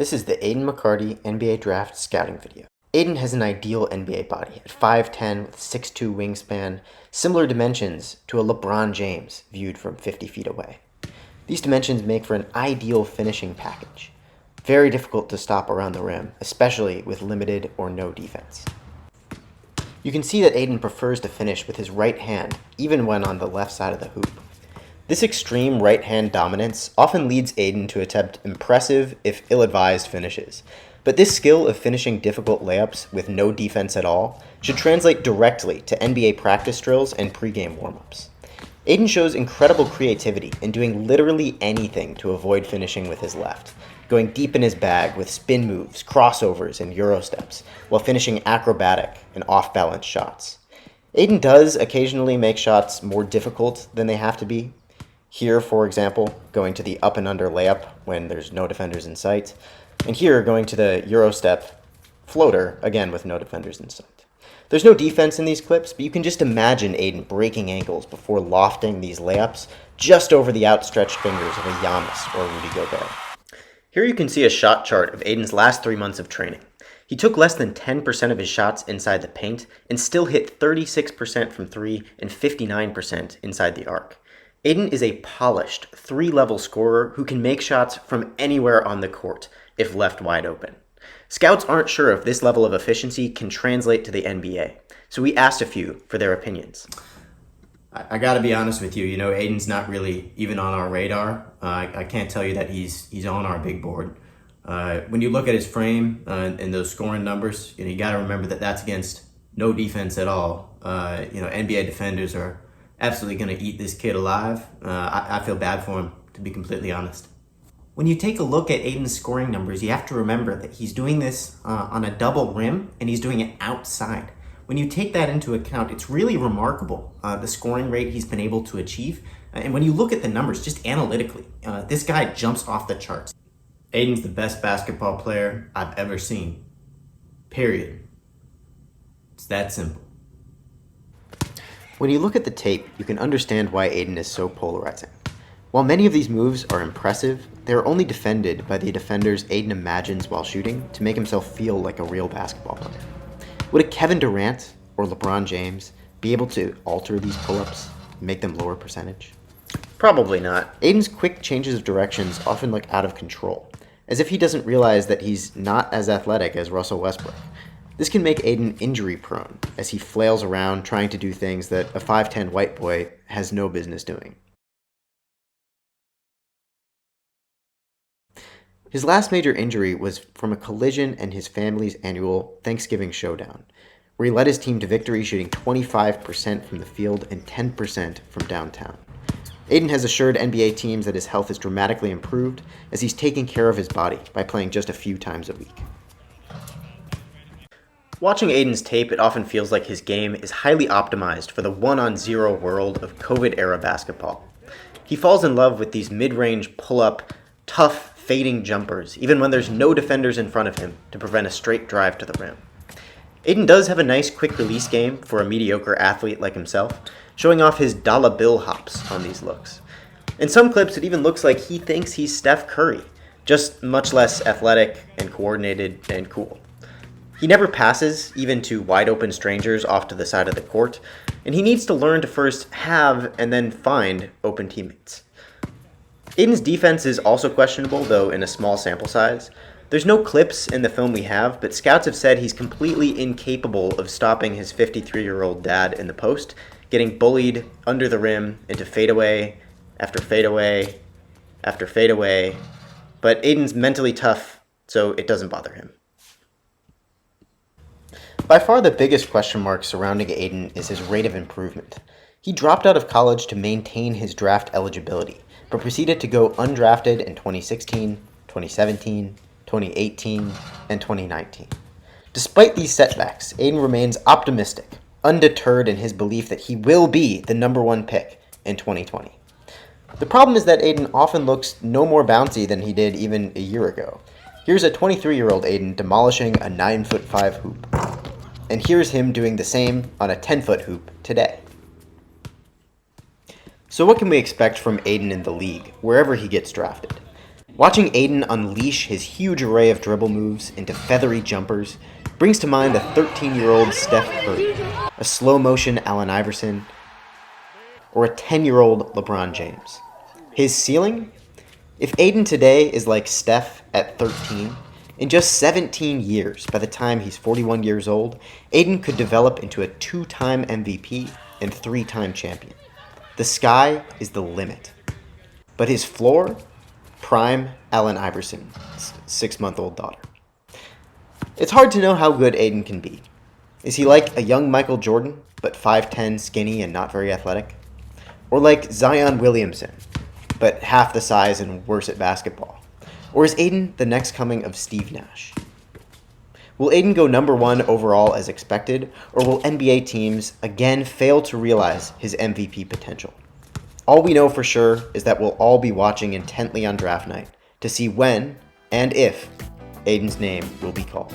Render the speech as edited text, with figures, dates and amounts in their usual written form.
This is the Aidan McCarty NBA Draft Scouting video. Aidan has an ideal NBA body at 5'10 with 6'2 wingspan, similar dimensions to a LeBron James viewed from 50 feet away. These dimensions make for an ideal finishing package. Very difficult to stop around the rim, especially with limited or no defense. You can see that Aidan prefers to finish with his right hand, even when on the left side of the hoop. This extreme right-hand dominance often leads Aidan to attempt impressive, if ill-advised, finishes. But this skill of finishing difficult layups with no defense at all should translate directly to NBA practice drills and pregame warm-ups. Aidan shows incredible creativity in doing literally anything to avoid finishing with his left, going deep in his bag with spin moves, crossovers, and Euro steps, while finishing acrobatic and off-balance shots. Aidan does occasionally make shots more difficult than they have to be. Here, for example, going to the up and under layup when there's no defenders in sight. And here, going to the Euro step floater, again with no defenders in sight. There's no defense in these clips, but you can just imagine Aidan breaking ankles before lofting these layups just over the outstretched fingers of a Giannis or Rudy Gobert. Here you can see a shot chart of Aidan's last 3 months of training. He took less than 10% of his shots inside the paint and still hit 36% from 3 and 59% inside the arc. Aidan is a polished, 3-level scorer who can make shots from anywhere on the court if left wide open. Scouts aren't sure if this level of efficiency can translate to the NBA, so we asked a few for their opinions. I got to be honest with you. Aidan's not really even on our radar. I can't tell you that he's on our big board. When you look at his frame and those scoring numbers, you got to remember that that's against no defense at all. NBA defenders are absolutely going to eat this kid alive. I feel bad for him, to be completely honest. When you take a look at Aidan's scoring numbers, you have to remember that he's doing this on a double rim, and he's doing it outside. When you take that into account, it's really remarkable, the scoring rate he's been able to achieve. And when you look at the numbers, just analytically, this guy jumps off the charts. Aidan's the best basketball player I've ever seen. Period. It's that simple. When you look at the tape, you can understand why Aidan is so polarizing. While many of these moves are impressive, they are only defended by the defenders Aidan imagines while shooting to make himself feel like a real basketball player. Would a Kevin Durant or LeBron James be able to alter these pull-ups and make them lower percentage? Probably not. Aidan's quick changes of directions often look out of control, as if he doesn't realize that he's not as athletic as Russell Westbrook. This can make Aidan injury-prone as he flails around trying to do things that a 5'10 white boy has no business doing. His last major injury was from a collision in his family's annual Thanksgiving showdown, where he led his team to victory shooting 25% from the field and 10% from downtown. Aidan has assured NBA teams that his health is dramatically improved as he's taking care of his body by playing just a few times a week. Watching Aidan's tape, it often feels like his game is highly optimized for the 1-on-0 world of COVID-era basketball. He falls in love with these mid-range pull-up, tough, fading jumpers, even when there's no defenders in front of him to prevent a straight drive to the rim. Aidan does have a nice quick-release game for a mediocre athlete like himself, showing off his dollar bill hops on these looks. In some clips, it even looks like he thinks he's Steph Curry, just much less athletic and coordinated and cool. He never passes, even to wide-open strangers off to the side of the court, and he needs to learn to first have and then find open teammates. Aidan's defense is also questionable, though in a small sample size. There's no clips in the film we have, but scouts have said he's completely incapable of stopping his 53-year-old dad in the post, getting bullied under the rim into fadeaway after fadeaway after fadeaway, but Aidan's mentally tough, so it doesn't bother him. By far the biggest question mark surrounding Aidan is his rate of improvement. He dropped out of college to maintain his draft eligibility, but proceeded to go undrafted in 2016, 2017, 2018, and 2019. Despite these setbacks, Aidan remains optimistic, undeterred in his belief that he will be the '1 pick in 2020. The problem is that Aidan often looks no more bouncy than he did even a year ago. Here's a 23-year-old Aidan demolishing a 9'5" hoop. And here's him doing the same on a 10-foot hoop today. So what can we expect from Aidan in the league, wherever he gets drafted? Watching Aidan unleash his huge array of dribble moves into feathery jumpers brings to mind a 13-year-old Steph Curry, a slow-motion Allen Iverson, or a 10-year-old LeBron James. His ceiling? If Aidan today is like Steph at 13, in just 17 years, by the time he's 41 years old, Aidan could develop into a 2-time MVP and 3-time champion. The sky is the limit. But his floor? Prime Allen Iverson's 6-month-old daughter. It's hard to know how good Aidan can be. Is he like a young Michael Jordan, but 5'10", skinny, and not very athletic? Or like Zion Williamson, but half the size and worse at basketball? Or is Aidan the next coming of Steve Nash? Will Aidan go number 1 overall as expected, or will NBA teams again fail to realize his MVP potential? All we know for sure is that we'll all be watching intently on draft night to see when and if Aidan's name will be called.